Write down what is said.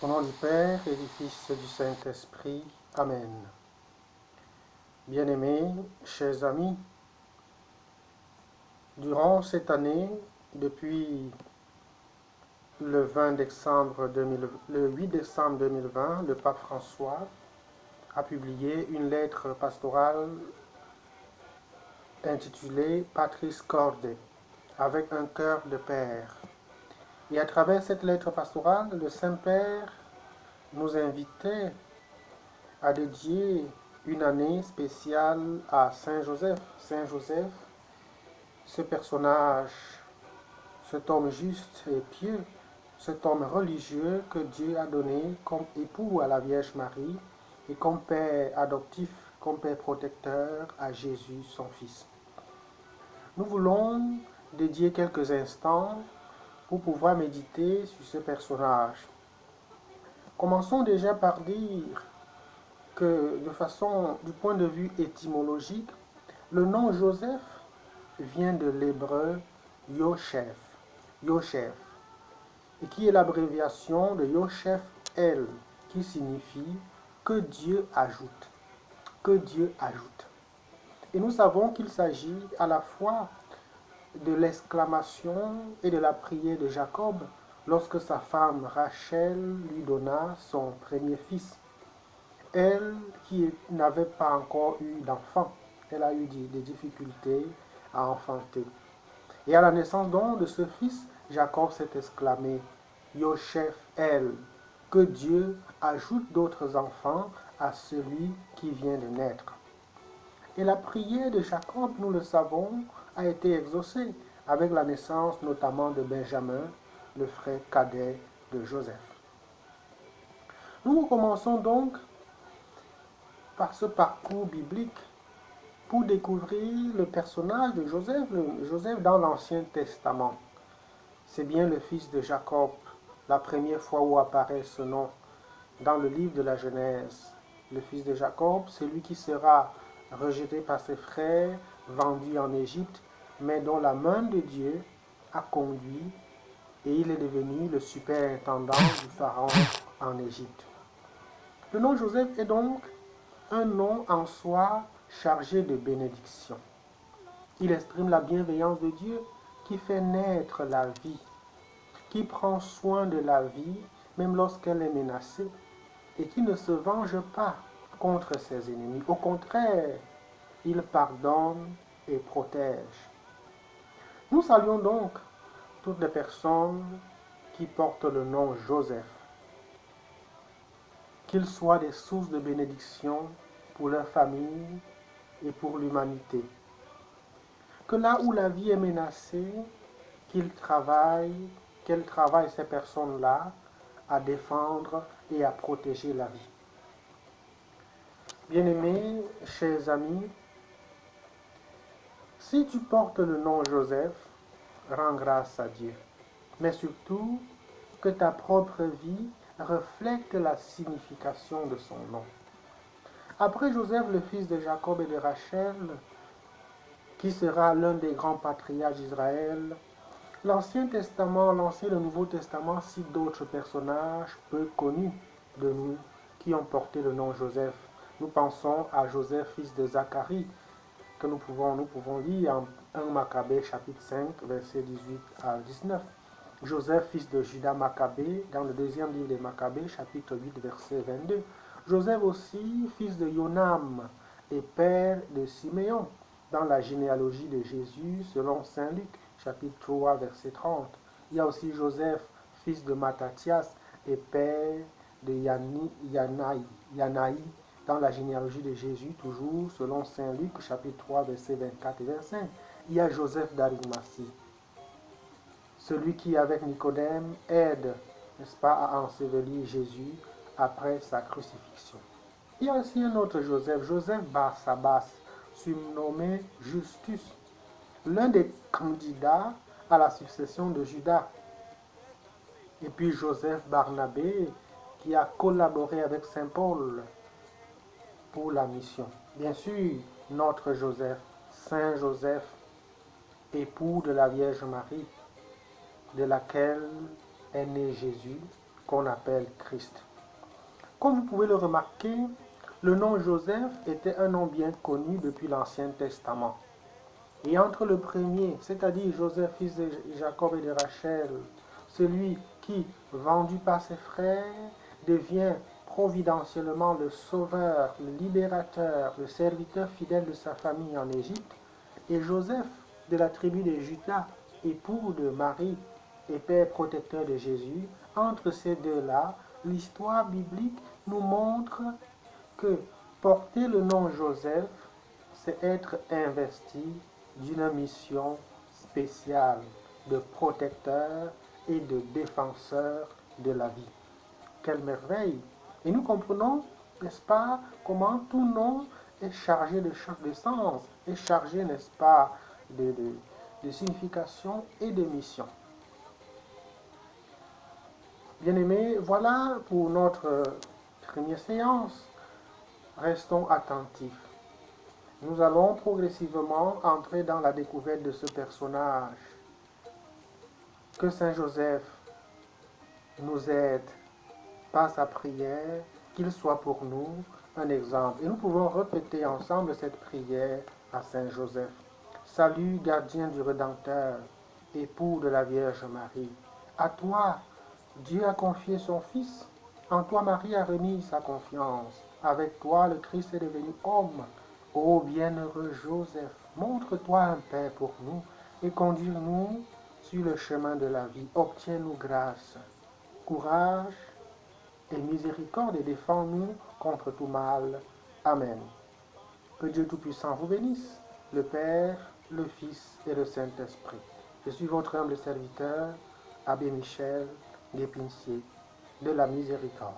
Au nom du Père et du Fils et du Saint-Esprit. Amen. Bien-aimés, chers amis, durant cette année, depuis le 8 décembre 2020, le pape François a publié une lettre pastorale intitulée Patris Corde, avec un cœur de père. Et à travers cette lettre pastorale, le Saint-Père nous invitait à dédier une année spéciale à Saint Joseph. Saint Joseph, ce personnage, cet homme juste et pieux, cet homme religieux que Dieu a donné comme époux à la Vierge Marie et comme père adoptif, comme père protecteur à Jésus, son Fils. Nous voulons dédier quelques instants pour pouvoir méditer sur ce personnage. Commençons déjà par dire que du point de vue étymologique, le nom Joseph vient de l'hébreu Yoshef, et qui est l'abréviation de Yoshef El, qui signifie que Dieu ajoute, que Dieu ajoute. Et nous savons qu'il s'agit à la fois de l'exclamation et de la prière de Jacob lorsque sa femme Rachel lui donna son premier fils. Elle qui n'avait pas encore eu d'enfant, elle a eu des difficultés à enfanter. Et à la naissance donc de ce fils, Jacob s'est exclamé, Yoshef El, que Dieu ajoute d'autres enfants à celui qui vient de naître. Et la prière de Jacob, nous le savons, a été exaucée avec la naissance notamment de Benjamin, le frère cadet de Joseph. Nous commençons donc par ce parcours biblique pour découvrir le personnage de Joseph dans l'Ancien Testament. C'est bien le fils de Jacob, la première fois où apparaît ce nom dans le livre de la Genèse. Le fils de Jacob, c'est lui qui sera rejeté par ses frères, vendu en Égypte, mais dont la main de Dieu a conduit et il est devenu le superintendant du pharaon en Égypte. Le nom Joseph est donc un nom en soi chargé de bénédiction. Il exprime la bienveillance de Dieu qui fait naître la vie, qui prend soin de la vie même lorsqu'elle est menacée et qui ne se venge pas contre ses ennemis. Au contraire, il pardonne et protège. Nous saluons donc toutes les personnes qui portent le nom Joseph, qu'ils soient des sources de bénédiction pour leur famille et pour l'humanité. Que là où la vie est menacée, qu'elles travaillent ces personnes-là à défendre et à protéger la vie. Bien-aimés, chers amis, si tu portes le nom Joseph, rends grâce à Dieu. Mais surtout, que ta propre vie reflète la signification de son nom. Après Joseph, le fils de Jacob et de Rachel, qui sera l'un des grands patriarches d'Israël, l'Ancien Testament, l'Ancien et le Nouveau Testament citent d'autres personnages peu connus de nous qui ont porté le nom Joseph. Nous pensons à Joseph, fils de Zacharie, que nous pouvons lire en 1 Maccabée chapitre 5, versets 18 à 19. Joseph, fils de Judas Maccabée, dans le deuxième livre des Maccabées, chapitre 8, verset 22. Joseph aussi, fils de Yonam et père de Siméon, dans la généalogie de Jésus, selon saint Luc, chapitre 3, verset 30. Il y a aussi Joseph, fils de Matthias et père de Yanaï, dans la généalogie de Jésus, toujours selon saint Luc, chapitre 3, verset 24 et 25. Il y a Joseph d'Arimathie, celui qui, avec Nicodème, aide, n'est-ce pas, à ensevelir Jésus après sa crucifixion. Il y a aussi un autre Joseph, Joseph Barsabas, surnommé Justus, l'un des candidats à la succession de Judas. Et puis Joseph Barnabé, qui a collaboré avec Saint Paul pour la mission. Bien sûr, notre Joseph, Saint Joseph, époux de la Vierge Marie, de laquelle est né Jésus, qu'on appelle Christ. Comme vous pouvez le remarquer, le nom Joseph était un nom bien connu depuis l'Ancien Testament. Et entre le premier, c'est-à-dire Joseph, fils de Jacob et de Rachel, celui qui, vendu par ses frères, devient providentiellement le sauveur, le libérateur, le serviteur fidèle de sa famille en Égypte, et Joseph de la tribu de Juda, époux de Marie et père protecteur de Jésus, entre ces deux-là, l'histoire biblique nous montre que porter le nom Joseph, c'est être investi d'une mission spéciale de protecteur et de défenseur de la vie. Quelle merveille! Et nous comprenons, n'est-ce pas, comment tout nom est chargé de sens, est chargé, n'est-ce pas, de signification et de mission. Bien-aimés, voilà pour notre première séance. Restons attentifs. Nous allons progressivement entrer dans la découverte de ce personnage. Que Saint Joseph nous aide par sa prière, qu'il soit pour nous un exemple. Et nous pouvons répéter ensemble cette prière à Saint Joseph. Salut, gardien du Rédempteur, époux de la Vierge Marie. À toi, Dieu a confié son Fils. En toi, Marie a remis sa confiance. Avec toi, le Christ est devenu homme. Ô bienheureux Joseph, montre-toi un Père pour nous et conduis-nous sur le chemin de la vie. Obtiens-nous grâce, courage et miséricorde et défends-nous contre tout mal. Amen. Que Dieu Tout-Puissant vous bénisse, le Père, le Fils et le Saint-Esprit. Je suis votre humble serviteur, Abbé Michel Guépincier, de la Miséricorde.